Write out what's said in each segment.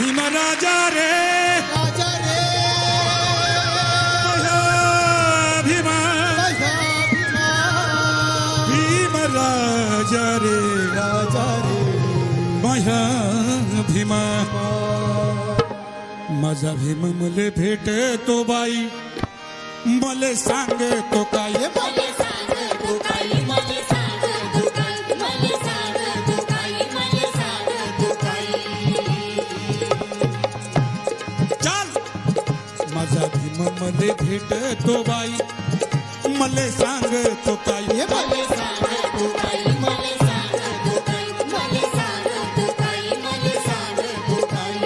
भीम राजा रे राजा रे भीमा भीम राजा रे राजा रे माया भीमा माझा भीम मले भेट तो बाई मले सांग तो काय मले सांग तू काही मले सांग तू काही मले सांग तू काही मले सांग तू काही चल माझा भीम मले भेट तो बाई मले सांग तो काय मले सांग तू काही मले सांग तू काही मले सांग तू काही मले सांग तू काही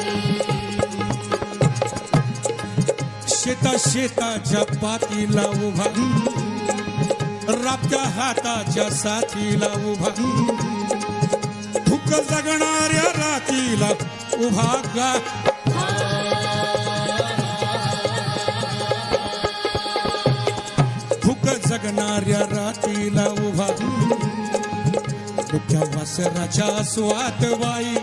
शेताच्या पातीला उभा राबत्या हाताच्या साथीला उभा भूक जगणाऱ्या रातीला उभा गा भूक जगणाऱ्या रातीला उभा दुःख्या वासराच्या स्वात बाई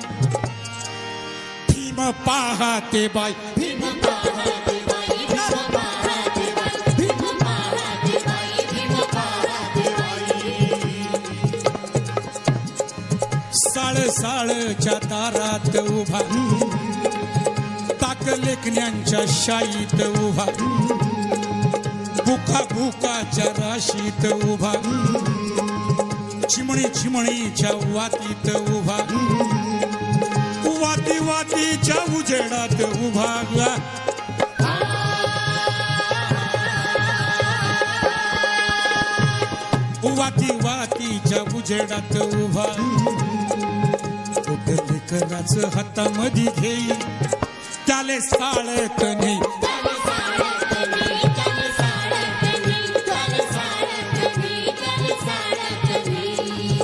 भीम पाहते बाई भीम पाहते बाई भीम पाहते बाई भीम पाहते बाई भीम पाहते बाई साळच्या दारात उभा ताक लेखण्यांच्या शाईत उभा भुकाच्या राशीत उभा चिमणीच्या वातीत उभा वातीच्या उजेडात उभा वातीच्या उजेडात उभा लेकराचं हातामध्ये घेई त्याले साळत नाही त्याले साळत नाही त्याले साळत नाही त्याले साळत नाही त्याले साळत नाही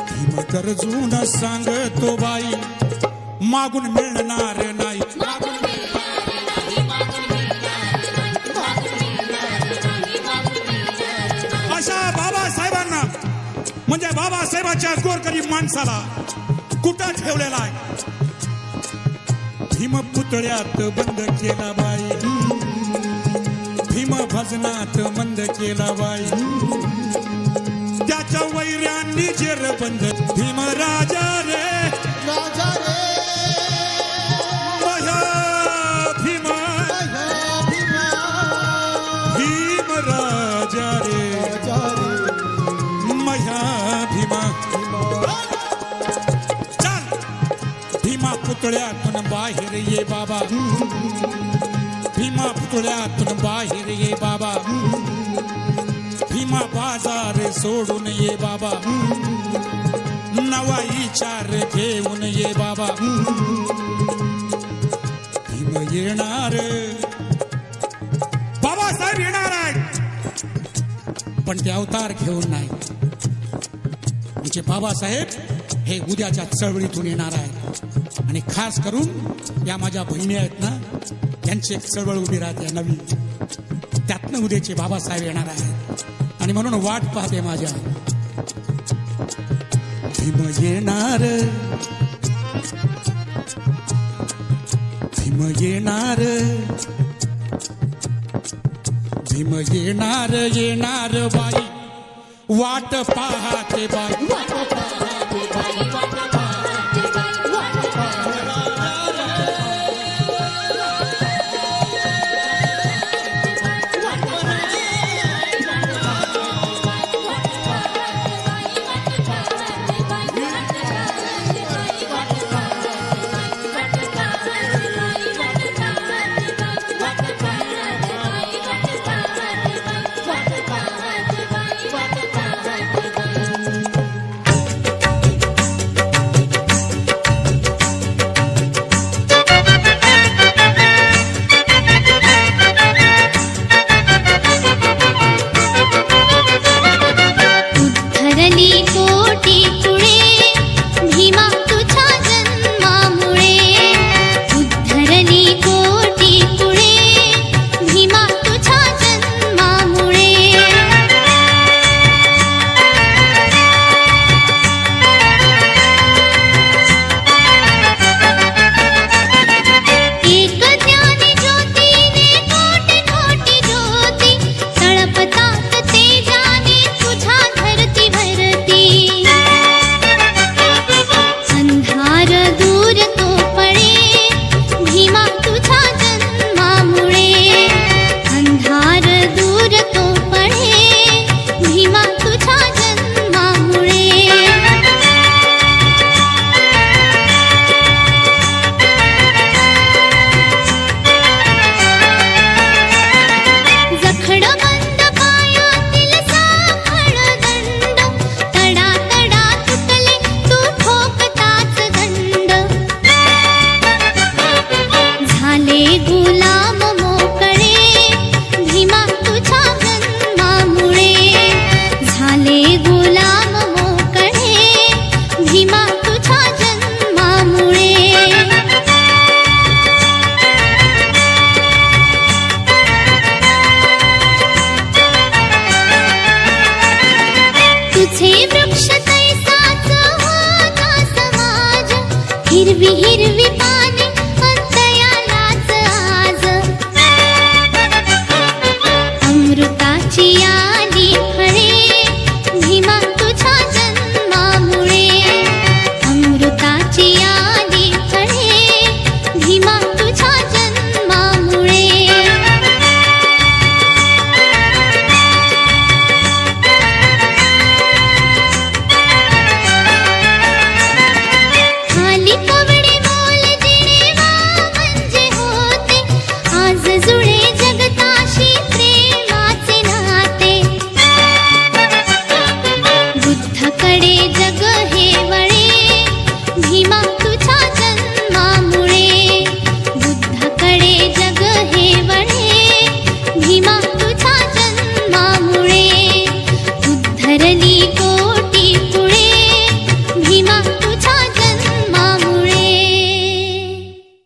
भीम गरजून सांगतो बाई मागून मिळणार नाही मागून मिळणार नाही मागून मिळणार नाही मागून मिळणार नाही मागून मिळणार नाही अशा बाबासाहेबांना म्हणजे बाबासाहेबाच्या गोरगरीब माणसाला कुठं ठेवलेला आहे भीम पुतळ्यात बंद केला बाई भीम भजनात बंद केला बाई त्याच्या वैऱ्यांनी जेर बंद भीम राजा रे राजा रे माया भीम भीम राजा रे राजा रे माया भीमा चल भीमा पुतळ्यातून बाहेर ये बाबा भीमा पुतळ्यातून बाहेर ये बाबा भीमा बाजार सोडून ये बाबा नवा विचार घेऊन ये बाबा भीम येणार बाबासाहेब येणार आहेत पण ते अवतार घेऊन नाही म्हणजे बाबासाहेब हे उद्याच्या चळवळीतून येणार आहेत आणि खास करून या माझ्या बहिणी आहेत ना त्यांची एक चळवळ उभी राहते नवी त्यातनं उद्याचे बाबासाहेब येणार आहेत आणि म्हणून वाट पाहते माझ्या भीम येणार भीम येणार भीम येणार येणार बाई वाट पाहते बाई वाट पाहते बाई वाट पाहते बाई वाट पाहते हिरवी हिरवी